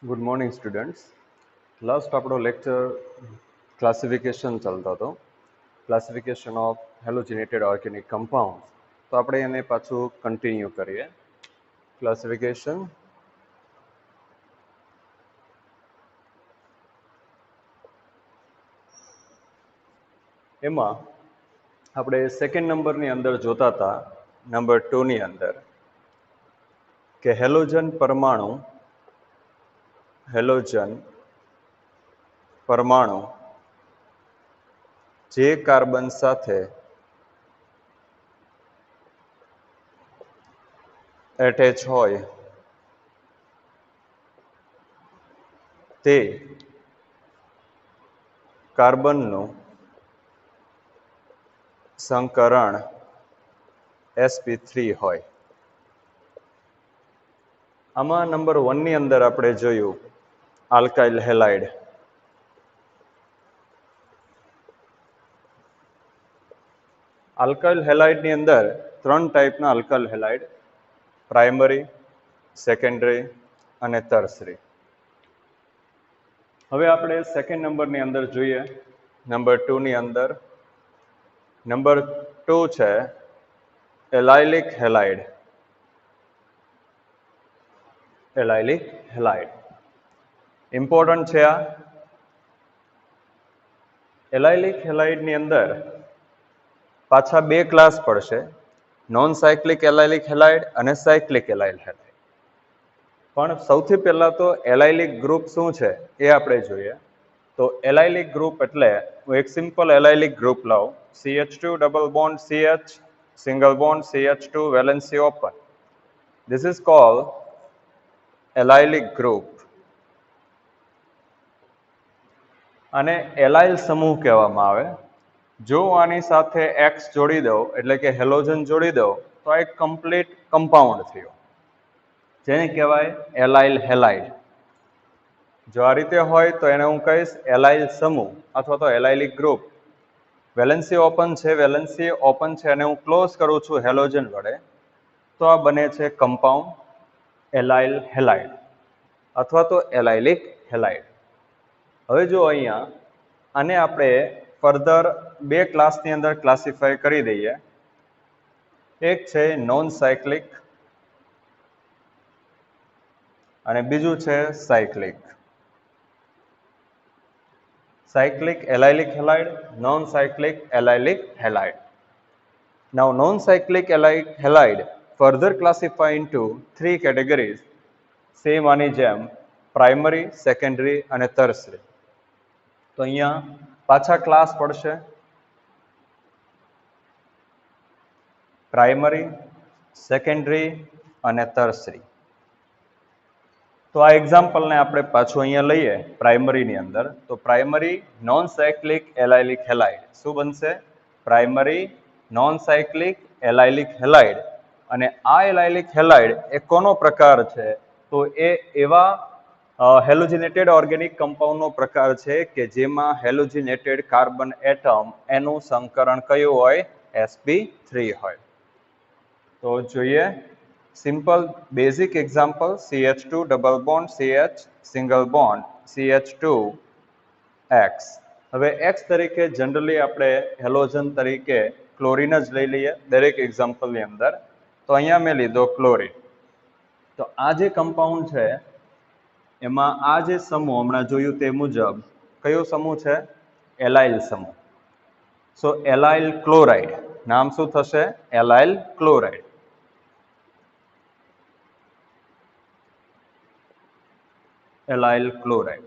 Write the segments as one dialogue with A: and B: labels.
A: Good morning students. Last આપણો lecture classification ચાલતો હતો, ક્લાસિફિકેશન ઓફ હેલોજેનેટેડ ઓર્ગેનિક કમ્પાઉન્ડ. તો આપણે એને પાછું કન્ટિન્યુ કરીએ. ક્લાસિફિકેશન એમાં આપણે સેકન્ડ નંબરની અંદર જોતા હતા, નંબર 2ની અંદર, કે હેલોજન પરમાણુ જે કાર્બન સાથે એટેચ હોય તે કાર્બનનું સંકરણ sp3 હોય. આમાં નંબર 1ની અંદર આપણે જોયું આલ્કાઇલ હેલાઇડ. આલ્કાઇલ હેલાઇડની અંદર 3 ટાઈપના આલ્કાઇલ હેલાઇડ: પ્રાઇમરી, સેકન્ડરી અને ટર્શરી. હવે આપણે સેકન્ડ નંબરની અંદર જોઈએ, નંબર 2ની અંદર. નંબર 2 છે allylic halide. Allylic halide important છે. આ એલાઇલિક હેલાઇડની અંદર પાછા બે ક્લાસ પડશે, નોન સાયક્લિક એલાઇલિક હેલાઇડ અને સાયક્લિક એલાઇલ હેલાઇડ. પણ સૌથી પહેલા તો એલાઇલિક ગ્રુપ શું છે એ આપણે જોઈએ. તો એલાઇલિક ગ્રુપ એટલે હું એક સિમ્પલ એલાઇલિક ગ્રુપ લાવું, CH2 double bond CH, single bond CH2, valency open. This is called allylic group. અને એલાઇલ સમૂહ કહેવામાં આવે. જો આની સાથે X જોડી દો, એટલે કે હેલોજન જોડી દો, તો આ એક કમ્પ્લીટ કમ્પાઉન્ડ થયો, જેને કહેવાય એલાઇલ હેલાઇડ. જો આ રીતે હોય તો એને હું કહીશ એલાઇલ સમૂહ અથવા તો એલાઇલિક ગ્રુપ. વેલેન્સી ઓપન છે, અને હું ક્લોઝ કરું છું હેલોજન વડે, તો આ બને છે કમ્પાઉન્ડ એલાઇલ હેલાઇડ અથવા તો એલાઇલિક હેલાઇડ. હવે જો અહીંયા આને આપણે ફર્ધર બે ક્લાસની અંદર ક્લાસિફાય કરી દઈએ. એક છે નોન સાયક્લિક અને બીજું છે cyclic. Cyclic allylic halide, non cyclic allylic halide. Now non-cyclic allylic halide further classify into 3 categories, same આની જેમ પ્રાઇમરી, સેકન્ડરી અને ટર્શરી. તો અહીંયા પાછા ક્લાસ પડશે પ્રાઇમરી, સેકન્ડરી અને ટર્શરી. તો આ એક્ઝામ્પલને આપણે પાછું અહીંયા લઈએ પ્રાઇમરીની અંદર. તો primary non cyclic allylic halide શું બનશે? Primary non cyclic allylic halide. અને આ એલાઇલિક હેલાઇડ એ કોનો પ્રકાર છે? તો એ એવા હેલોજિનેટેડ ઓર્ગેનિક કમ્પાઉન્ડનો પ્રકાર છે કે જેમાં હેલોજિનેટેડ કાર્બન એટમ એનું સંકરણ કયું હોય? sp3 હોય. તો જોઈએ simple basic example, CH2 double bond CH, single bond CH2X. હવે X તરીકે જનરલી આપણે હેલોજન તરીકે ક્લોરીન જ લઈ લઈએ દરેક એક્ઝામ્પલની અંદર. તો અહીંયા મેં લીધો ક્લોરીન. તો આ જે કમ્પાઉન્ડ છે એમાં આ જે સમૂહ હમણાં જોયું તે મુજબ કયો સમૂહ છે? એલાઇલ સમૂહ. So allyl chloride. નામ શું થશે? Allyl chloride. Allyl chloride.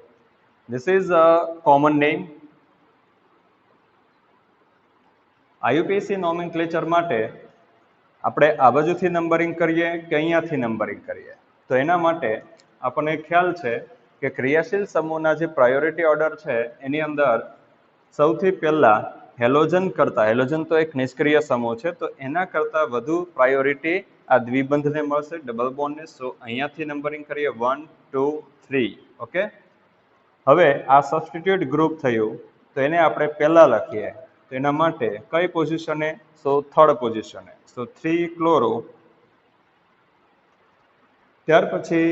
A: This is a common name. IUPAC nomenclature માટે આપણે આ બાજુથી નંબરિંગ કરીએ કે અહીંયાથી નંબરિંગ કરીએ? તો એના માટે આપણને ખ્યાલ છે કે ક્રિયાશીલ સમૂહના જે પ્રાયોરિટી ઓર્ડર છે એની અંદર સૌથી પહેલા હેલોજન તો એક નિષ્ક્રિય સમૂહ છે, તો એના કરતાં વધુ પ્રાયોરિટી આ દ્વિબંધને મળશે, ડબલ બોન્ડને. સો અહીંયાથી નંબરિંગ કરીએ 1, 2, 3. ઓકે. હવે આ સબસ્ટિટ્યુટ ગ્રુપ થયું, તો એને આપણે પહેલા લખીએ. તો એના માટે કઈ પોઝિશને? સો થર્ડ પોઝિશને. સો 3 ક્લોરો. ત્યાર પછી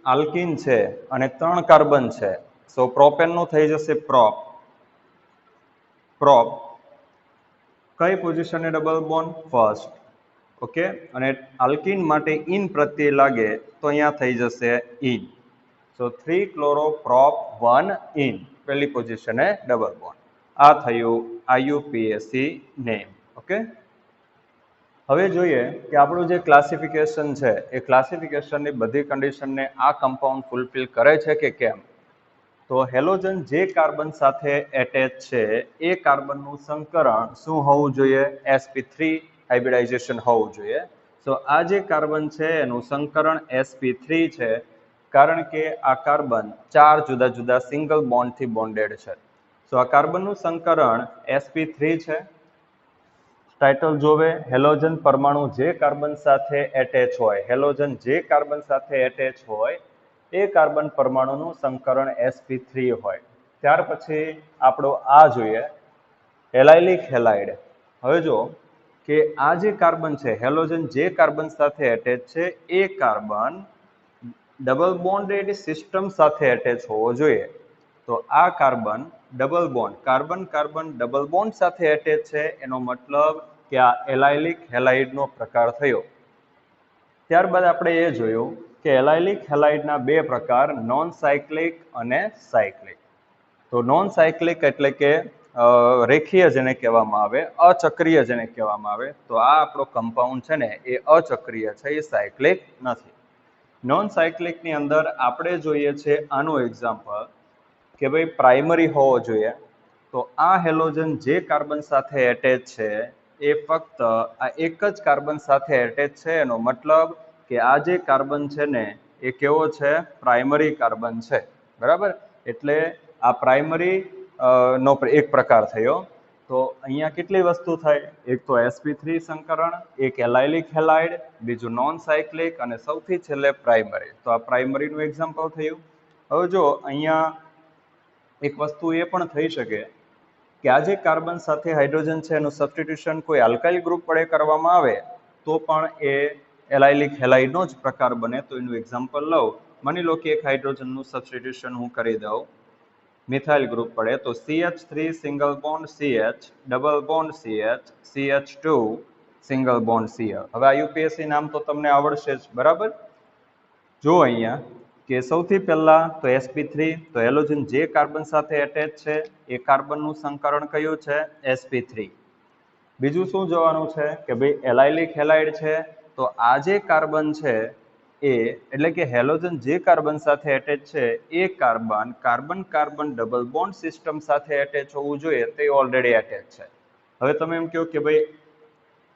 A: આલ્કીન છે અને 3 કાર્બન છે, સો પ્રોપેનનું થઈ જશે પ્રોપ. પ્રોપ કઈ પોઝિશને ડબલ બોન્ડ? ફર્સ્ટ. ઓકે, અને આલ્કીન માટે ઇન પ્રત્યય લાગે તો અહીંયા થઈ જશે in. So 3 chloro prop 1 in, પહેલી પોઝિશને ડબલ બોન્ડ. આ થયું IUPAC નેમ. ઓકે, હવે જોઈએ કે આપણું જે ક્લાસિફિકેશન છે એ ક્લાસિફિકેશનની બધી કન્ડિશનને આ કમ્પાઉન્ડ ફૂલફિલ કરે છે કે કેમ. તો હેલોજન જે કાર્બન સાથે એટેચ છે એ કાર્બનનું સંકરણ શું હોવું જોઈએ? sp3 હાઇબ્રિડાઇઝેશન હોવું જોઈએ. તો આ જે કાર્બન છે એનું સંકરણ sp3 છે, કારણ કે આ કાર્બન 4 જુદા જુદા સિંગલ બોન્ડથી બોન્ડેડ છે. તો આ કાર્બનનું સંકરણ sp3 છે. ટાઇટલ જોવે, હેલોજન પરમાણુ જે કાર્બન સાથે એટેચ હોય, હેલોજન જે કાર્બન સાથે એટેચ હોય એ કાર્બન પરમાણુનું સંકરણ sp3 હોય. ત્યાર પછી આપણો આ જોઈએ એલાઇલિક હેલાઇડ. હવે જો કે આ જે કાર્બન છે, હેલોજન જે કાર્બન સાથે એટેચ છે એ કાર્બન ડબલ બોન્ડેડ સિસ્ટમ સાથે એટેચ હોવો જોઈએ. તો આ carbon double bond, carbon carbon double bond સાથે એટેચ છે, એનો મતલબ કે આ એલાઇલિક હેલાઇડનો પ્રકાર થયો. ત્યારબાદ આપણે એ જોયું કે એલાઇલિક હેલાઇડના બે પ્રકાર, નોન સાયક્લિક અને સાયક્લિક. તો નોન સાયક્લિક એટલે કે રેખીય જેને કહેવામાં આવે, અચક્રીય જેને કહેવામાં આવે. તો આ આપણો કમ્પાઉન્ડ છે ને એ અચક્રીય છે, એ સાયક્લિક નથી. નોન સાયક્લિકની અંદર આપણે જોઈએ છે આનું એક્ઝામ્પલ કે ભાઈ પ્રાઇમરી હોવો જોઈએ. તો આ હેલોજન જે કાર્બન સાથે એટેચ છે એ ફક્ત આ એક જ કાર્બન સાથે એટેચ છે, એનો મતલબ કે આ જે કાર્બન છે ને એ કેવો છે? પ્રાઇમરી કાર્બન છે. બરાબર, એટલે આ પ્રાઇમરી નો એક પ્રકાર થયો. તો અહીંયા કેટલી વસ્તુ થાય? એક તો sp3 સંકરણ, એક એલાઇલિક હેલાઇડ, બીજું નોન સાયક્લિક અને સૌથી છેલ્લે પ્રાઇમરી. તો આ પ્રાઇમરીનું એક્ઝામ્પલ થયું. હવે જો અહીંયા એક વસ્તુ એ પણ થઈ શકે કે આ જે કાર્બન સાથે હાઇડ્રોજન છે એનું સબસ્ટિટ્યુશન કોઈ આલ્કાઇલ ગ્રુપ વડે કરવામાં આવે તો પણ એ એલાઇલિક હેલાઇડનો જ પ્રકાર બને. તો એનું એક્ઝામ્પલ લઉં. માની લો કે એક હાઇડ્રોજનનું સબસ્ટિટ્યુશન હું કરી દઉં મિથાઇલ ગ્રુપ પડે, તો CH3 single bond CH, double bond CH, CH2 single bond Cl. હવે આ UPSC નામ તો તમને આવડશે જ. બરાબર, જો અહીંયા કે સૌથી પહેલા તો sp3, તો હેલોજન જે કાર્બન સાથે એટેચ છે એ કાર્બનનું સંકરણ કયું છે? sp3. બીજું શું જોવાનું છે કે ભાઈ એલાઇલિક હેલાઇડ છે, તો આ જે કાર્બન છે એ એટલે કે હેલોજન જે કાર્બન સાથે એટેચ છે એ carbon carbon carbon double bond system સાથે એટેચ હોવું જોઈએ, તે ઓલરેડી એટેચ છે. હવે તમે એમ કહો કે ભાઈ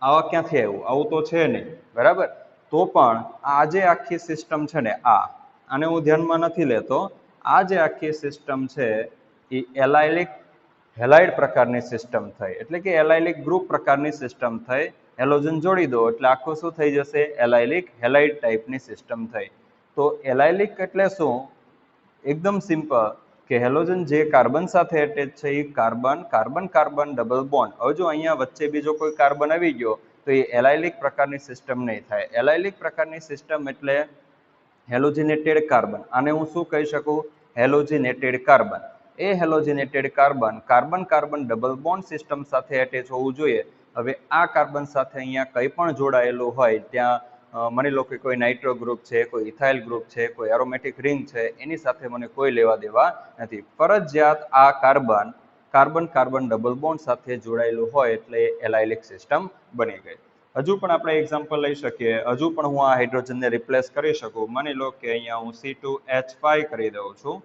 A: આવા ક્યાંથી આવ્યું? આવું તો છે નહીં. બરાબર, તો પણ આ જે આખી સિસ્ટમ છે ને આને હું ધ્યાનમાં નથી લેતો, આ જે આખી સિસ્ટમ છે એ એલાઇલિક હેલાઇડ પ્રકારની સિસ્ટમ થઈ, એટલે કે એલાઇલિક ગ્રુપ પ્રકારની સિસ્ટમ થઈ. હેલોજન જોડી દો એટલે આખું શું થઈ જશે? એલાઇલિક હેલાઇડ ટાઈપની સિસ્ટમ થઈ. તો એલાઇલિક એટલે શું? એકદમ સિમ્પલ કે હેલોજન જે કાર્બન સાથે એટેચ છે એ carbon carbon carbon double bond. હવે જો અહીંયા વચ્ચે બીજો કોઈ કાર્બન આવી ગયો તો એ એલાઇલિક પ્રકારની સિસ્ટમ નહીં થાય. એલાઇલિક પ્રકારની સિસ્ટમ એટલે હેલોજિનેટેડ કાર્બન. આને હું શું કહી શકું? Halogenated carbon. એ halogenated carbon carbon carbon double bond system સાથે એટેચ હોવું જોઈએ. હવે આ કાર્બન સાથે અહીંયા કંઈ પણ જોડાયેલું હોય, ત્યાં માની લો કે કોઈ નાઇટ્રો ગ્રુપ છે, કોઈ ઇથાઇલ ગ્રુપ છે, કોઈ એરોમેટિક રિંગ છે, એની સાથે મને કોઈ લેવા દેવા નથી. ફરજિયાત આ carbon carbon carbon double bond સાથે જોડાયેલું હોય એટલે એલાઇલિક સિસ્ટમ બની ગઈ. હજુ પણ આપણે એક્ઝામ્પલ લઈ શકીએ. હજુ પણ હું આ હાઇડ્રોજનને રિપ્લેસ કરી શકું. માની લો કે અહીંયા હું C2H5 કરી દઉં છું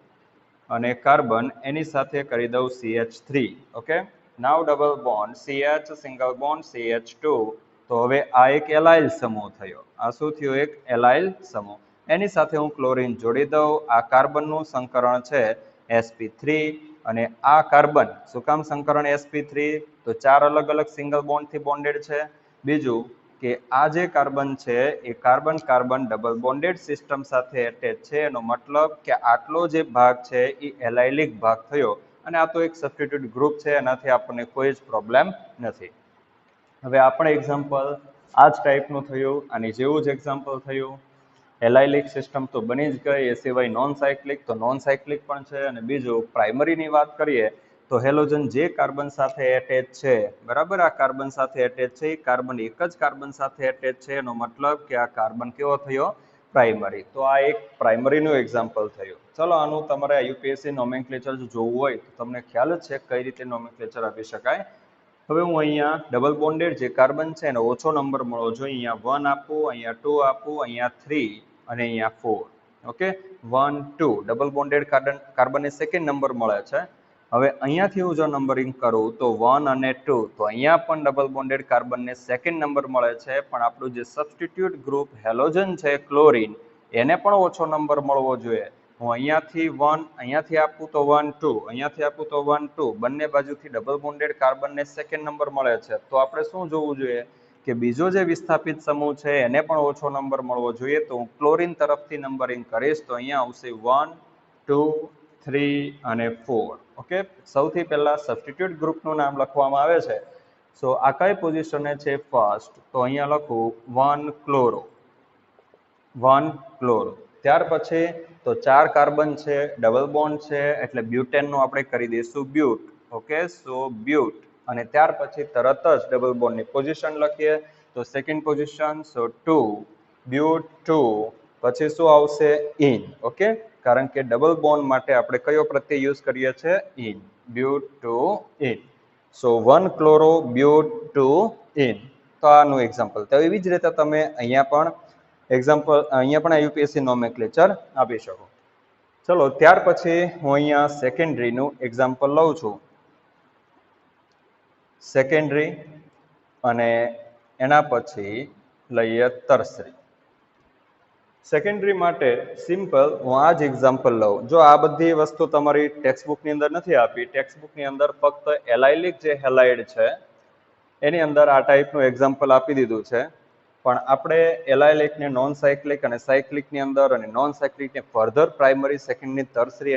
A: અને કાર્બન એની સાથે કરી દઉં CH3. Okay, now double bond CH single bond CH2. તો હવે આ એક એલાઇલ સમૂહ થયો. આ શું થયું? એક એલાઇલ સમૂહ. એની સાથે હું ક્લોરીન જોડી દઉં. આ કાર્બનનું સંકરણ છે sp3 અને આ કાર્બન શું કામ સંકરણ sp3? તો 4 અલગ અલગ સિંગલ બોન્ડથી બોન્ડેડ છે. બીજું કે આ જે કાર્બન છે એ carbon carbon double bonded system સાથે એટેચ છે, એનો મતલબ કે આટલો જે ભાગ છે એ એલાઇલિક ભાગ થયો. અને આ તો એક સબસ્ટિટ્યુટ ગ્રુપ છે, એનાથી આપણને કોઈ જ પ્રોબ્લેમ નથી. હવે આપણે એક્ઝામ્પલ આ જ ટાઈપનું થયું, આની જેવું જ એક્ઝામ્પલ થયું. એલાઇલિક સિસ્ટમ તો બની જ ગઈ, એ સિવાય નોન સાયક્લિક, તો નોન સાયક્લિક પણ છે. અને બીજું પ્રાઇમરીની વાત કરીએ તો હેલોજન જે કાર્બન સાથે એટેચ છે, બરાબર, આ કાર્બન સાથે એટેચ છે, એ કાર્બન એક જ કાર્બન સાથે એટેચ છે, એનો મતલબ કે આ કાર્બન કેવો થયો? પ્રાઇમરી. તો આ એક પ્રાઇમરીનું એક્ઝામ્પલ થયું. ચલો આનું તમારે યુપીએસસી નોમેનક્લેચર જોવું હોય તો તમને ખ્યાલ જ છે કઈ રીતે નોમેનક્લેચર આપી શકાય. હવે હું અહીંયા ડબલ બોન્ડેડ જે કાર્બન છે એને ઓછો નંબર મળવો જોઈએ. અહીંયા 1 આપું, અહીંયા 2 આપું, અહીંયા 3 અને અહીંયા 4. ઓકે, 1 2 ડબલ બોન્ડેડ કાર્બનને સેકન્ડ નંબર મળે છે. હવે અહીંયાથી હું જો નંબરિંગ કરું તો 1 અને 2, તો અહીંયા પણ ડબલ બોન્ડેડ કાર્બનને સેકન્ડ નંબર મળે છે, પણ આપણું જે સબસ્ટિટ્યુટ ગ્રુપ હેલોજન છે ક્લોરીન, એને પણ ઓછો નંબર મળવો જોઈએ. હું અહીંયાથી 1 અહીંયાથી આપું તો 1 2, અહીંયાથી આપું તો 1 2, બંને બાજુથી ડબલ બોન્ડેડ કાર્બનને સેકન્ડ નંબર મળે છે. તો આપણે શું જોવું જોઈએ કે બીજો જે વિસ્થાપિત સમૂહ છે એને પણ ઓછો નંબર મળવો જોઈએ. તો હું ક્લોરીન તરફથી નંબરિંગ કરીશ તો અહીંયા આવશે 1 2 3 અને 4. ઓકે, સૌથી પહેલા સબસ્ટિટ્યુટ ગ્રુપનું નામ લખવામાં આવે છે. સો આ કઈ પોઝિશને છે? ફર્સ્ટ. તો અહીંયા લખું 1 ક્લોરો, 1 ક્લોરો. ત્યાર પછી તો 4 કાર્બન છે, ડબલ બોન્ડ છે, એટલે બ્યુટેનનું આપણે કરી દઈશું બ્યુટ. ઓકે, સો બ્યુટ. અને ત્યાર પછી તરત જ ડબલ બોન્ડની પોઝિશન લખીએ તો સેકન્ડ પોઝિશન, સો 2 બ્યુટ 2. પછી શું આવશે? ઇન. ઓકે, કારણ કે ડબલ બોન્ડ માટે આપણે કયો પ્રત્યય યુઝ કરીએ છીએ? In. બ્યુટ 2 in. So 1 chloro બ્યુટ 2 in. તો આનું એક્ઝામ્પલ. તો એવી જ રીતે તમે અહીંયા પણ એક્ઝામ્પલ, અહીંયા પણ યુપીએસસી નોમેનક્લેચર આપી શકો. ચલો ત્યાર પછી હું અહીંયા સેકન્ડરીનું એક્ઝામ્પલ લઉં છું. સેકન્ડરી અને એના પછી લઈએ ટર્શરી. સેકન્ડરી માટે સિમ્પલ હું આ જ એક્ઝામ્પલ લઉં. જો આ બધી વસ્તુ તમારી ટેક્સ્ટબુકની અંદર નથી આપી, ટેક્સ્ટબુકની અંદર ફક્ત એલાઇલિક જે હેલાઇડ છે એની અંદર આ ટાઈપનું એક્ઝામ્પલ આપી દીધું છે. પણ આપણે એલાઇલિકને નોન સાયક્લિક અને સાયક્લિકની અંદર અને નોન સાયક્લિકને ફર્ધર પ્રાઇમરી, સેકન્ડરી, ટર્શરી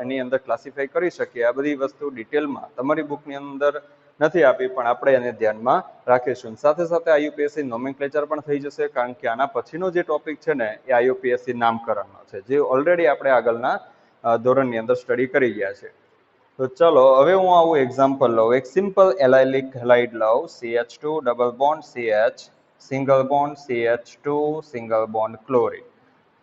A: એની અંદર ક્લાસિફાઈ કરી શકીએ. આ બધી વસ્તુ ડિટેલમાં તમારી બુકની અંદર નથી આપી, પણ આપણે એને ધ્યાનમાં રાખીશું. સાથે સાથે આઈયુપીએસસી નોમેનક્લેચર પણ થઈ જશે, કારણ કે આના પછીનો જે ટોપિક છે ને એ આઈયુપીએસસી નામકરણનો છે, જે ઓલરેડી આપણે આગળના ધોરણની અંદર સ્ટડી કરી ગયા છે. તો ચલો હવે હું આવું એક્ઝામ્પલ લઉં. એક સિમ્પલ એલાઇલિક હેલાઇડ લઉં, CH2 double bond CH, single bond CH2, single bond chlorine.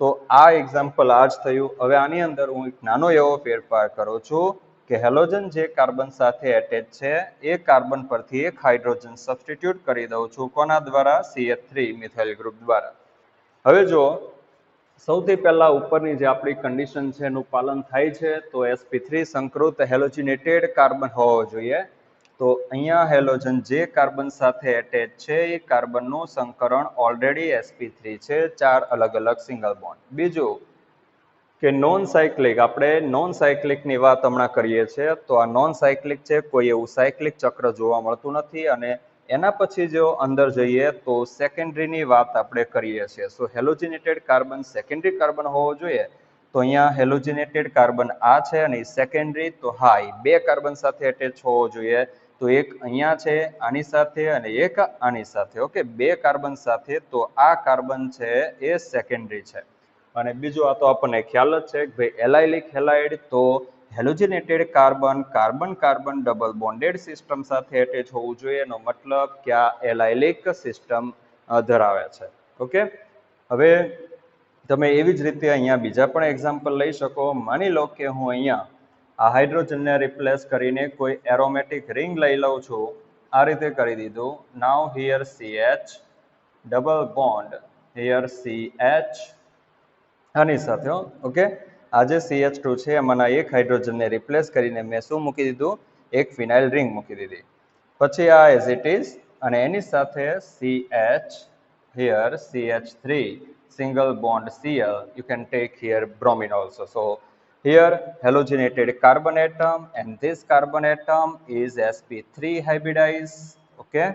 A: તો આ એક્ઝામ્પલ આ જ થયું. હવે આની અંદર હું એક નાનો એવો ફેરફાર કરું છું કે હેલોજન જે કાર્બન સાથે એટેચ છે એ કાર્બન પરથી એક હાઇડ્રોજન સબસ્ટિટ્યુટ કરી દઉં છું. કોના દ્વારા? CH3 મિથાઇલ ગ્રુપ દ્વારા. હવે જો સૌથી પહેલા ઉપરની જે આપણી કન્ડિશન છે એનું પાલન થાય છે તો sp3 સંકૃત હેલોજિનેટેડ કાર્બન હોવો જોઈએ. તો અહીંયા હેલોજન જે કાર્બન સાથે એટેચ છે એ કાર્બનનું સંકરણ ઓલરેડી sp3 છે, 4 અલગ અલગ સિંગલ બોન્ડ. બીજું કે નોન સાયક્લિક, આપણે નોન સાયક્લિકની વાત હમણાં કરીએ છીએ. તો આ નોન સાયક્લિક છે, કોઈ એવું સાયક્લિક ચક્ર જોવા મળતું નથી. અને એના પછી જો અંદર જઈએ તો સેકન્ડરીની વાત આપણે કરીએ છીએ. સો હેલોજિનેટેડ કાર્બન સેકન્ડરી કાર્બન હોવો જોઈએ. તો અહીંયા હેલોજિનેટેડ કાર્બન આ છે અને સેકન્ડરી, તો હા, બે કાર્બન સાથે એટેચ હોવો જોઈએ. તો એક અહીંયા છે આની સાથે અને એક આની સાથે. ઓકે, બે કાર્બન સાથે, તો આ કાર્બન છે એ સેકન્ડરી છે. અને બીજું આ તો આપણને ખ્યાલ જ છે કે ભાઈ એલાઇલિક હેલાઇડ તો halogenated carbon carbon carbon double bonded system સાથે એટેચ હોવું જોઈએ. એનો મતલબ કે આ એલાઇલિક સિસ્ટમ ધરાવે છે. ઓકે, હવે તમે એવી જ રીતે અહીંયા બીજા પણ એક્ઝામ્પલ લઈ શકો. માની લો કે હું અહીંયા આ હાઇડ્રોજનને રિપ્લેસ કરીને કોઈ એરોમેટિક રિંગ લઈ લઉં છું. આ રીતે કરી દીધું. Now here CH double bond, here CH આની સાથે. ઓકે, આ જે CH2 છે એમાંના એક હાઇડ્રોજનને રિપ્લેસ કરીને મેં શું મૂકી દીધું? એક ફિનાઇલ રિંગ મૂકી દીધી. પછી આ એઝ ઇટ ઇઝ અને એની સાથે CH, here CH3 single bond Cl, you can take here bromine also. So here halogenated carbon atom and this carbon atom is sp3 hybridized. Okay,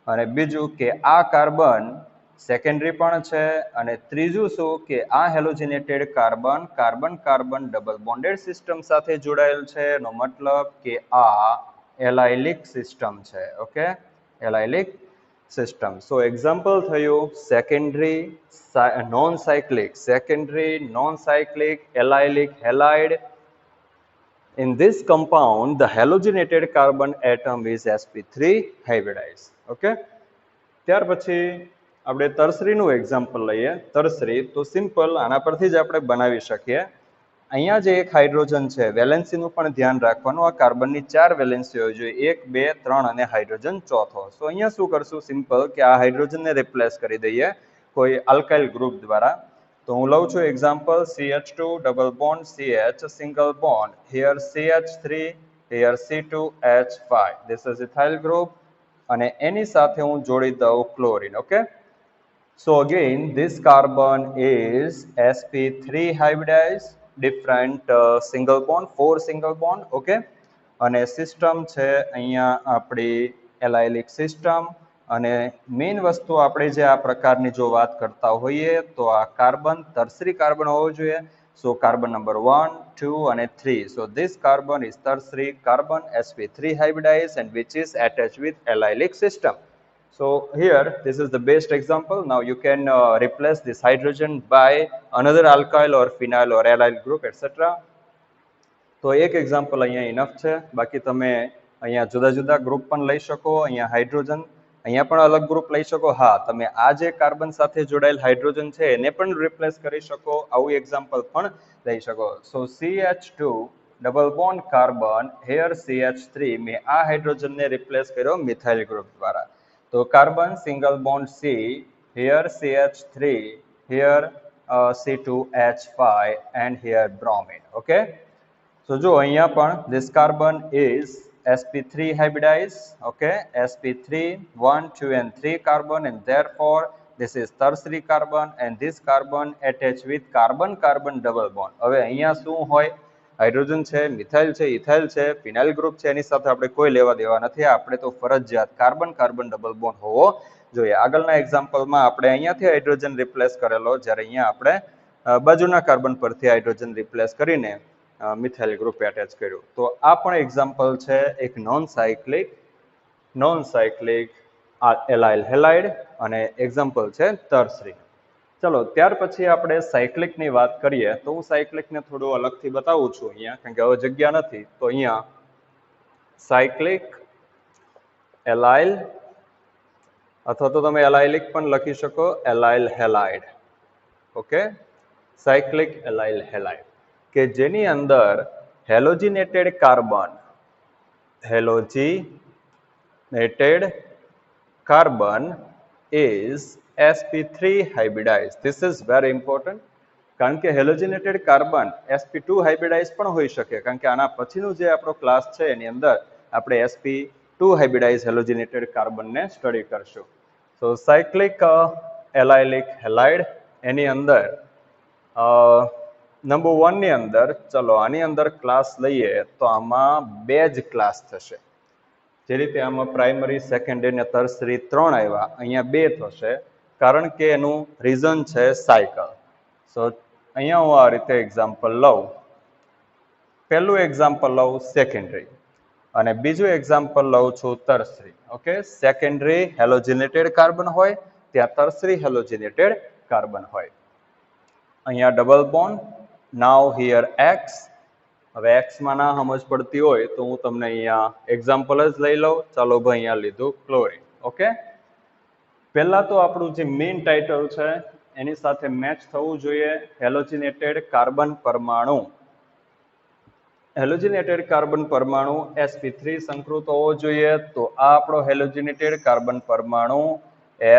A: અને બીજું કે આ કાર્બન સેકન્ડરી પણ છે. અને ત્રીજું શું કે આ halogenated carbon carbon carbon double bonded system સાથે જોડાયેલ છે. એનો મતલબ કે આ એલાઇલિક સિસ્ટમ છે. Okay, allylic system. So example થયું secondary non cyclic allylic halide. In this compound, the halogenated carbon atom is sp3 hybridized. Okay. ત્યાર પછી આપણે તરસરીનું એક્ઝામ્પલ લઈએ. તરસરી તો સિમ્પલ આના પરથી જ આપણે બનાવી શકીએ. અહીંયા જે એક હાઇડ્રોજન છે, વેલેન્સીનું પણ ધ્યાન રાખવાનું. આ કાર્બનની 4 વેલેન્સી હોવી જોઈએ, 1, 2, 3 અને હાઇડ્રોજન ચોથો. સો અહીંયા શું કરશું? સિમ્પલ કે આ હાઇડ્રોજનને રિપ્લેસ કરી દઈએ કોઈ આલ્કાઇલ ગ્રુપ દ્વારા. તો હું લઉં છું example CH2 double bond CH single bond, here CH3, here C2H5. This is ethyl group અને એની સાથે હું જોડી દઉં chlorine. Okay. So again, this carbon is sp3 hybridized, different single bond, 4 single bond. Okay. અને સિસ્ટમ છે અહીંયા આપણી allylic system. અને મેઇન વસ્તુ આપણે જે આ પ્રકારની જો વાત કરતા હોઈએ તો આ કાર્બન ટર્સરી કાર્બન હોવો જોઈએ. સો કાર્બન નંબર 1, 2 અને 3. So this carbon is tertiary carbon sp3 hybridized and which is attached with allylic system. So here this is the best example. Now you can replace this hydrogen by another alkyl or phenyl or allyl group etc. તો એક example અહીંયા enough છે. બાકી તમે અહીંયા જુદા જુદા group પણ લઈ શકો. અહીંયા હાઇડ્રોજન, અહીંયા પણ અલગ ગ્રુપ લઈ શકો. હા, તમે આ જે કાર્બન સાથે જોડાયેલ હાઇડ્રોજન છે એને પણ રિપ્લેસ કરી શકો. આવું એક્ઝામ્પલ પણ લઈ શકો. સો CH2 double bond carbon, here CH3, મેં આ હાઇડ્રોજનને રિપ્લેસ કર્યો મિથાઇલ ગ્રુપ દ્વારા. તો carbon single bond C, here CH3, here C2H5 and here bromine. Okay. So જો અહીંયા પણ this carbon is sp3 hybridized. Okay, sp3 1, 2 and 3 carbon and therefore this is tertiary carbon and this carbon attached with carbon carbon double bond. હવે અહીંયા શું હોય? Hydrogen છે, methyl છે, ethyl છે, ફિનાઇલ ગ્રુપ છે, એની સાથે આપણે કોઈ લેવા દેવા નથી. આપણે તો ફરજિયાત કાર્બન કાર્બન ડબલ બોન્ડ હોવો જોઈએ. આગળના એક્ઝામ્પલમાં આપણે અહીંયાથી હાઇડ્રોજન રિપ્લેસ કરેલો, જ્યારે અહીંયા આપણે બાજુના કાર્બન પરથી હાઇડ્રોજન રિપ્લેસ કરીને મિથાઇલ ગ્રુપ એટેચ કર્યું. તો આ પણ એક્ઝામ્પલ છે એક નોન સાયક્લિક એલાઇલ હેલાઇડ અને એક્ઝામ્પલ છે ટર્સરી. ચલો ત્યાર પછી આપણે સાયક્લિકની વાત કરીએ. તો હું સાયક્લિકને થોડું અલગથી બતાવું છું અહીંયા, કારણ કે હવે જગ્યા નથી. તો અહીંયા સાયક્લિક એલાઇલ અથવા તો તમે એલાઇલિક પણ લખી શકો, એલાઇલ હેલાઇડ. ઓકે, સાયક્લિક એલાઇલ હેલાઇડ કે જેની અંદર હેલોજિનેટેડ carbon is sp3 hybridized. This is very important. કારણ કે હેલોજિનેટેડ કાર્બન sp2 હાઇબ્રિડાઇઝ પણ હોઈ શકે. કારણ કે આના પછીનું જે આપણો ક્લાસ છે એની અંદર આપણે sp2 હાઇબ્રિડાઇઝ હેલોજિનેટેડ કાર્બનને સ્ટડી કરશું. સો સાયક્લિક એલાઇલિક હેલાઇડ એની અંદર નંબર 1 ની અંદર, ચલો આની અંદર ક્લાસ લઈએ તો આમાં 2 જ ક્લાસ થશે. જે રીતે આમાં પ્રાઇમરી, સેકન્ડરી અને ટર્સરી 3 આવ્યા, અહીંયા 2 થશે, કારણ કે એનું રીઝન છે સાયકલ. સો અહીંયા હું આ રીતે એક્ઝામ્પલ લઉં. પહેલું એક્ઝામ્પલ લઉં સેકન્ડરી અને બીજું એક્ઝામ્પલ લઉં છું ટર્સરી. ઓકે, સેકન્ડરી હેલોજિનેટેડ કાર્બન હોય, ત્યાં ટર્સરી હેલોજિનેટેડ કાર્બન હોય. અહીંયા double bond, now here x. હવે એક્સમાં ના સમજ પડતી હોય તો હું તમને અહીંયા એક્ઝામ્પલ જ લઈ લઉં. ચાલો ભાઈ, અહીંયા લીધું ક્લોરીન. ઓકે, પહેલા તો આપણું જે મેઇન ટાઇટલ છે એની સાથે મેચ થવું જોઈએ હેલોજિનેટેડ કાર્બન પરમાણુ. હેલોજિનેટેડ કાર્બન પરમાણુ sp3 સંકૃત હોવો જોઈએ. તો આ આપણો હેલોજિનેટેડ કાર્બન પરમાણુ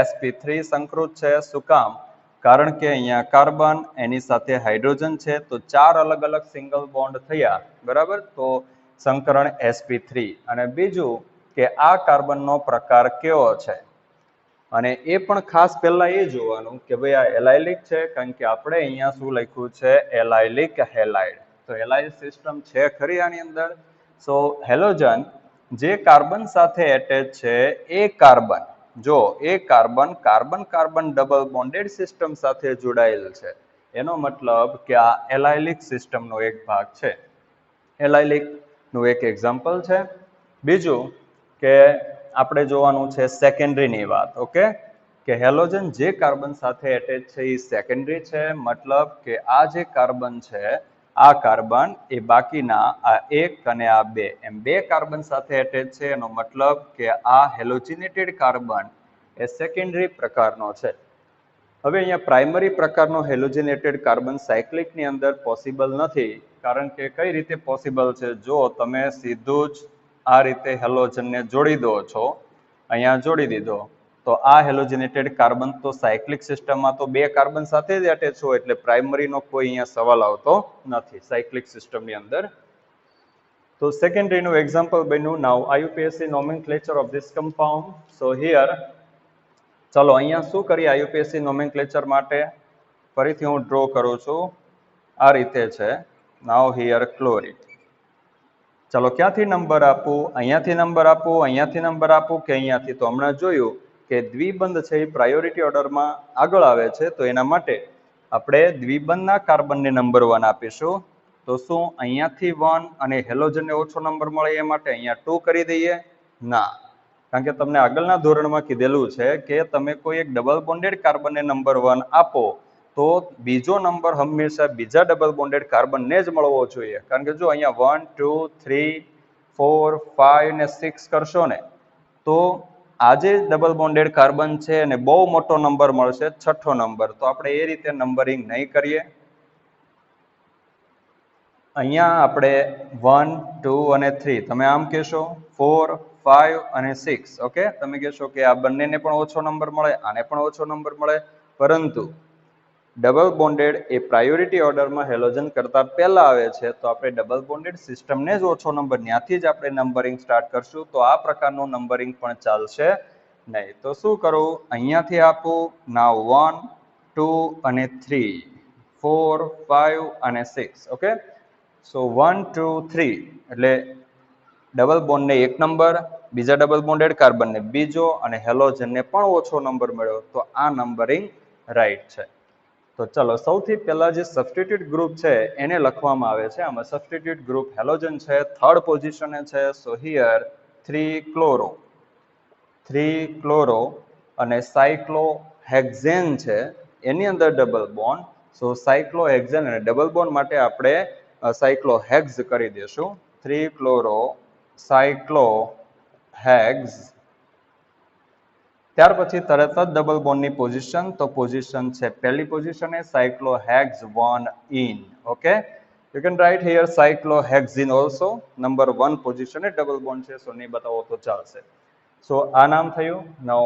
A: sp3 સંકૃત છે. શું કામ? કારણ કે અહીંયા કાર્બન એની સાથે હાઇડ્રોજન છે, તો 4 અલગ અલગ સિંગલ બોન્ડ થયા, બરાબર. તો સંકરણ sp3. અને બીજું કે આ કાર્બનનો પ્રકાર કેવો છે, અને એ પણ ખાસ પહેલા એ જોવાનું કે ભાઈ આ એલાઇલિક છે, કારણ કે આપણે અહીંયા શું લખ્યું છે? Allylic halide. તો એલાઇલ સિસ્ટમ છે ખરી આની અંદર. સો હેલોજન જે કાર્બન સાથે એટેચ છે એ કાર્બન, જો એ carbon carbon carbon double bonded system સાથે જોડાયેલ છે, એનો મતલબ કે આ એલાઇલિક સિસ્ટમનો એક ભાગ છે. એલાઇલિક નું એક એક્ઝામ્પલ છે. બીજું કે આપણે જોવાનું છે સેકન્ડરીની વાત. ઓકે, કે હેલોજન જે કાર્બન સાથે એટેચ છે એ સેકન્ડરી છે, મતલબ કે આ જે કાર્બન છે આ કાર્બન એ બાકીના આ એક અને આ બે એમ બે કાર્બન સાથે એટેચ છે, એનો મતલબ કે આ હેલોજિનેટેડ કાર્બન એ સેકન્ડરી પ્રકારનો છે. હવે અહીંયા પ્રાઇમરી પ્રકારનો હેલોજિનેટેડ કાર્બન સાયક્લિકની અંદર પોસિબલ નથી, કારણ કે કઈ રીતે પોસિબલ છે? જો તમે સીધું જ આ રીતે હેલોજનને જોડી દો છો, અહીંયા જોડી દીધો, તો આ હેલોજિનેટેડ કાર્બન તો સાયક્લિક સિસ્ટમમાં તો બે કાર્બન સાથે જ એટેચ હોય, એટલે પ્રાઇમરીનો કોઈ અહીંયા સવાલ આવતો નથી સાયક્લિક સિસ્ટમની અંદર. તો સેકન્ડરીનું એક્ઝામ્પલ બન્યું. નાઉ IUPAC nomenclature of this compound. So here, ચલો અહીંયા શું કરીએ IUPAC nomenclature માટે? ફરીથી હું ડ્રો કરું છું, આ રીતે છે. નાઉ હિયર ક્લોરીન. ચલો ક્યાંથી નંબર આપું? અહીંયાથી નંબર આપું, અહીંયાથી નંબર આપું કે અહીંયાથી? તો હમણાં જોયું કે દ્વિબંધ છે એ પ્રાયોરિટી ઓર્ડરમાં આગળ આવે છે, તો એના માટે આપણે દ્વિબંધના કાર્બનને નંબર 1 આપીશું. તો શું અહીંયાથી 1 અને હેલોજનને ઓછો નંબર મળે એ માટે અહીંયા 2 કરી દઈએ? ના, કારણ કે તમને આગળના ધોરણમાં કીધેલું છે કે તમે કોઈ એક ડબલ બોન્ડેડ કાર્બનને નંબર 1 આપો તો બીજો નંબર હંમેશા બીજા ડબલ બોન્ડેડ કાર્બનને જ મળવો જોઈએ. કારણ કે જો અહીંયા 1, 2, 3, 4, 5 ને 6 કરશો ને તો આજે ડબલ બોન્ડેડ કાર્બન છે અને બહુ મોટો નંબર મળશે, છઠ્ઠો નંબર. તો આપણે એ રીતે નંબરિંગ નહીં કરીએ. અહીંયા આપણે 1, 2 અને 3, તમે આમ કહેશો 4, 5 અને 6. ઓકે, તમે કહેશો કે આ બંનેને પણ ઓછો નંબર મળે, આને પણ ઓછો નંબર મળે, પરંતુ ડબલ બોન્ડેડ એ પ્રાયોરિટી ઓર્ડરમાં હેલોજન કરતા પહેલા આવે છે, તો આપણે ડબલ બોન્ડેડ સિસ્ટમને જ ઓછો નંબર, ત્યાંથી જ આપણે નંબરિંગ સ્ટાર્ટ કરશું. તો આ પ્રકારનું નંબરિંગ પણ ચાલશે નહીં. તો શું કરું? અહીંયાથી આપું. નાવ 1, 2 અને 3, 4, 5 અને 6. ઓકે, સો 1, 2, 3 એટલે ડબલ બોન્ડને 1 નંબર, બીજા ડબલ બોન્ડેડ કાર્બનને બીજો અને હેલોજનને પણ ઓછો નંબર મળ્યો. તો આ નંબરિંગ રાઈટ છે. તો ચલો સૌથી પહેલા જે સબસ્ટિટ્યુટ ગ્રુપ છે એને લખવામાં આવે છે. આમાં સબસ્ટિટ્યુટ ગ્રુપ હેલોજન છે, થર્ડ પોઝિશને છે. સો હિયર 3 ક્લોરો, 3 ક્લોરો અને સાયક્લોહેક્ઝેન છે, એની અંદર ડબલ બોન્ડ. સો સાયક્લોહેક્ઝેન અને ડબલ બોન્ડ માટે આપણે સાયક્લોહેક્ઝ કરી દેશું. 3 ક્લોરો સાયક્લોહેક્ઝ. ત્યાર પછી તરત જ ડબલ બોન્ડની પોઝિશન, તો પોઝિશન છે પહેલી પોઝિશને cyclohex 1 ene. Okay, you can write here cyclohexene also. Number 1 પોઝિશને ડબલ બોન્ડ છે, સો નહીં બતાવો તો ચાલશે. સો આ નામ થયું. નાઉ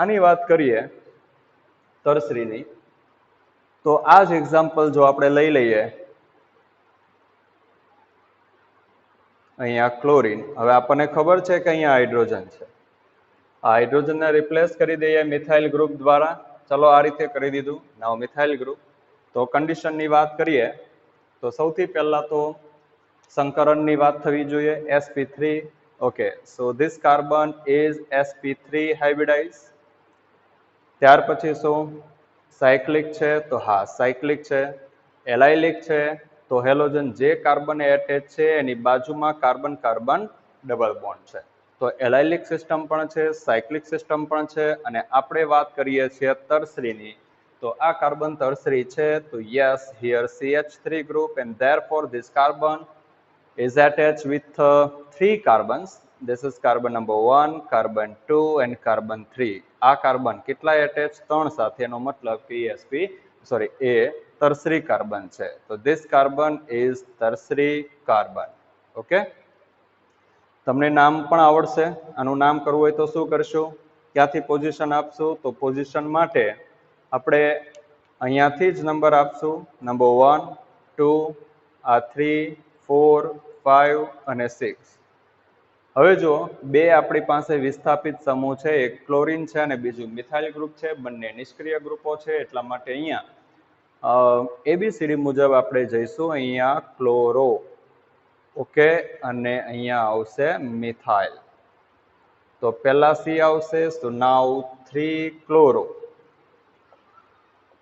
A: આની વાત કરીએ ટર્સરીની, તો આ જ એક્ઝામ્પલ જો આપણે લઈ લઈએ, અહીંયા ક્લોરીન. હવે આપણને ખબર છે કે અહીંયા હાઇડ્રોજન છે, આ હાઇડ્રોજનને રિપ્લેસ કરી દઈએ મિથાઇલ ગ્રુપ દ્વારા. ચલો આ રીતે કરી દીધું. નાવ મિથાઇલ ગ્રુપ. તો કન્ડિશનની વાત કરીએ તો સૌથી પહેલા તો સંકરણની વાત થવી જોઈએ, sp3. Okay, so this carbon is sp3 હાઇબ્રિડાઇઝ. ત્યાર પછી શું સાયક્લિક છે? તો હા સાયક્લિક છે. એલાઇલિક છે, તો હેલોજન જે કાર્બન એટેચ છે એની બાજુમાં કાર્બન કાર્બન ડબલ બોન્ડ છે. તો એલાઇલિક સિસ્ટમ પણ છે, સાયક્લિક સિસ્ટમ પણ છે. અને આપણે વાત કરીએ છીએ ટર્સરીની, તો આ કાર્બન ટર્સરી છે. તો yes, here CH3 group and therefore this carbon is attached with 3 carbons. This is carbon number 1, carbon 2 and carbon 3. આ કાર્બન કેટલા એટેચ? 3 સાથે, એનો મતલબ કે એ ટર્સરી કાર્બન છે. તો this carbon is tertiary carbon. Okay, તમને નામ પણ આવડશે. આનું નામ કરવું હોય તો શું કરશું? ક્યાંથી પોઝિશન આપશું? તો પોઝિશન માટે આપણે અહીંયાથી જ નંબર આપશું. નંબર 1, 2, 3, 4, 5 અને 6. હવે જો બે આપણી પાસે વિસ્થાપિત સમૂહ છે, એક ક્લોરીન છે અને બીજું મિથાઇલ ગ્રુપ છે, બંને નિષ્ક્રિય ગ્રુપો છે, એટલા માટે અહીંયા ABCD મુજબ આપણે જઈશું. અહીંયા ક્લોરો, ઓકે, અને અહીંયા આવશે મિથાઇલ. તો પહેલા C આવશે. તો નાવ 3 ક્લોરો,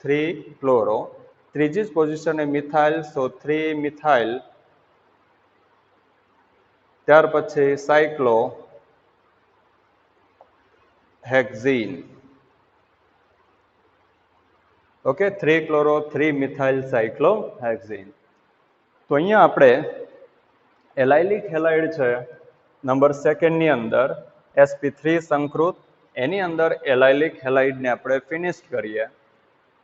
A: 3 ક્લોરો. ત્રીજી જ પોઝિશને મિથાઇલ, સો 3 મિથાઇલ. ત્યાર પછી સાયક્લો હેક્ઝીન. Okay, 3-chloro-3-methyl-cyclohexene. તો અહીંયા આપણે એલાઇલિક હેલાઇડ છે નંબર 2 ની અંદર sp3 સંકૃત, એની અંદર એલાઇલિક હેલાઇડને આપણે ફિનિશ કરીએ.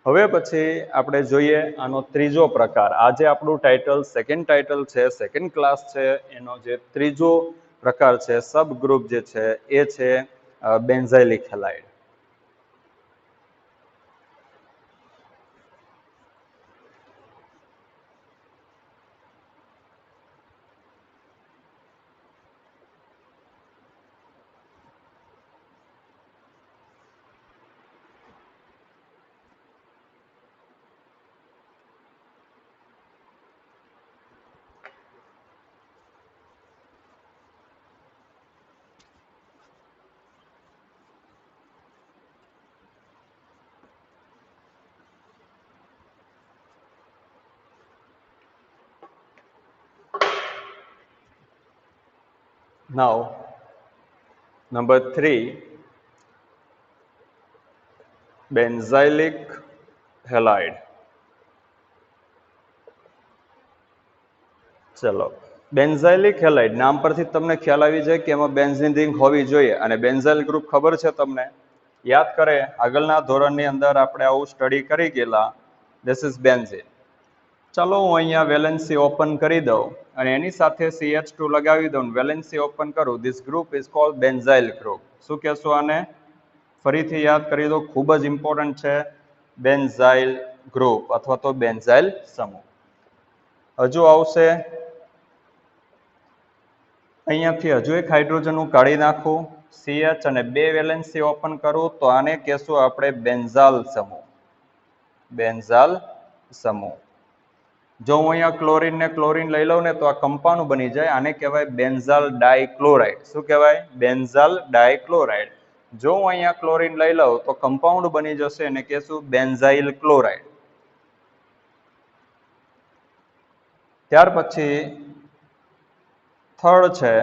A: હવે પછી આપણે જોઈએ આનો ત્રીજો પ્રકાર. આજે આપણું ટાઇટલ સેકન્ડ ટાઇટલ છે, સેકન્ડ ક્લાસ છે, એનો જે ત્રીજો પ્રકાર છે, સબ ગ્રુપ જે છે એ છે benzylic halide. Now, number 3, benzylic halide. ચલો, બેન્ઝાઇલિક હેલાઇડ નામ પરથી તમને ખ્યાલ આવી જાય કે એમાં બેન્ઝીન રિંગ હોવી જોઈએ, અને બેન્ઝાઇલ ગ્રુપ ખબર છે તમને, યાદ કરે આગળના ધોરણની અંદર આપણે આવું સ્ટડી કરી ગયેલા. This is benzene. ચાલો હું અહીંયા વેલેન્સી ઓપન કરી દઉં અને એની સાથે CH2 લગાવી દઉં, વેલેન્સી ઓપન કરું. This group is called benzyl group. શું કહેશું આને? ફરીથી યાદ કરી દો, ખૂબ જ ઇમ્પોર્ટન્ટ છે બેન્ઝાઇલ ગ્રુપ અથવા તો બેન્ઝાઇલ સમૂહ. હજુ આવશે અહીંયાથી હજુ એક હાઇડ્રોજન હું કાઢી નાખું, CH અને 2 વેલેન્સી ઓપન કરું તો આને કહેશું આપણે બેન્ઝાલ સમૂહ. બેન્ઝાલ સમૂહ. જો હું અહીંયા ક્લોરીન ને ક્લોરીન લઈ લઉં ને તો આ કમ્પાઉન્ડ બની જાય. આને કહેવાય બેન્ઝાલ ડાયક્લોરાઇડ. શું કહેવાય? બેન્ઝાલ ડાયક્લોરાઇડ. જો હું અહીંયા ક્લોરીન લઈ લઉં તો કમ્પાઉન્ડ બની જશે અને કહેશું બેન્ઝાઇલ ક્લોરાઇડ. ત્યાર પછી થર્ડ છે,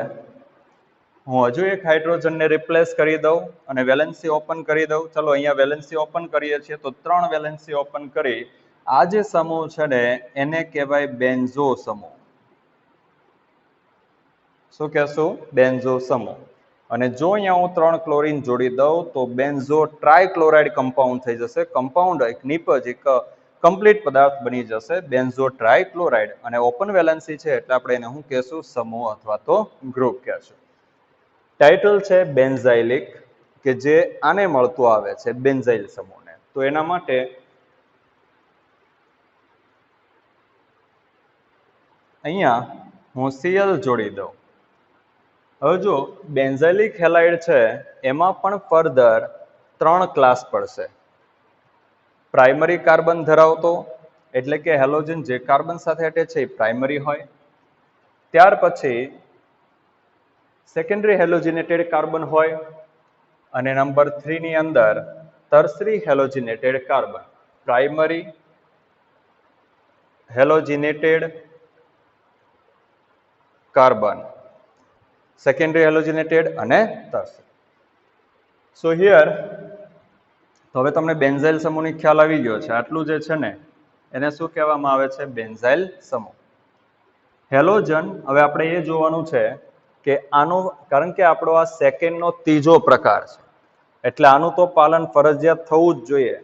A: હું હજુ એક હાઇડ્રોજનને રિપ્લેસ કરી દઉં અને વેલેન્સી ઓપન કરી દઉં. ચલો અહીંયા વેલેન્સી ઓપન કરીએ છીએ તો 3 વેલેન્સી ઓપન કરી આ જે સમૂહ છે ને એને કહેવાય બેન્ઝો સમૂહ. શું કહેશું? બેન્ઝો સમૂહ. અને જો અહીંયા હું 3 ક્લોરીન જોડી દઉં તો બેન્ઝો ટ્રાયક્લોરાઇડ કમ્પાઉન્ડ થઈ જશે. કમ્પાઉન્ડ એક નિપજ એક કમ્પ્લીટ પદાર્થ બની જશે, બેન્ઝો ટ્રાયક્લોરાઇડ. અને ઓપન વેલેન્સી છે એટલે આપણે એને શું કહેશું? સમૂહ અથવા તો ગ્રુપ કહેશું. ટાઇટલ છે બેન્ઝાઇલિક, કે જે આને મળતું આવે છે બેન્ઝાઇલ સમૂહને. તો એના માટે અહીંયા હું Cl જોડી દઉં. હવે જો બેન્ઝાઇલિક હેલાઇડ છે એમાં પણ ફર્ધર 3 ક્લાસ પડશે. પ્રાઇમરી કાર્બન ધરાવતો, એટલે કે હેલોજન જે કાર્બન સાથે અટેચ છે એ પ્રાઇમરી હોય. ત્યાર પછી સેકન્ડરી હેલોજિનેટેડ કાર્બન હોય. અને નંબર 3 ની અંદર tertiary halogenated carbon. Primary halogenated carbon, secondary halogenated અને ટર્સરી. સો હિયર હવે તમને બેન્ઝાઇલ સમૂહની ખ્યાલ આવી ગયો છે. આટલું જે છે ને એને શું કહેવામાં આવે છે? બેન્ઝાઇલ સમૂહ. હેલોજન, હવે આપણે એ જોવાનું છે કે આનું, કારણ કે આપણો આ સેકન્ડનો ત્રીજો પ્રકાર છે એટલે આનું તો પાલન ફરજિયાત થવું જ જોઈએ.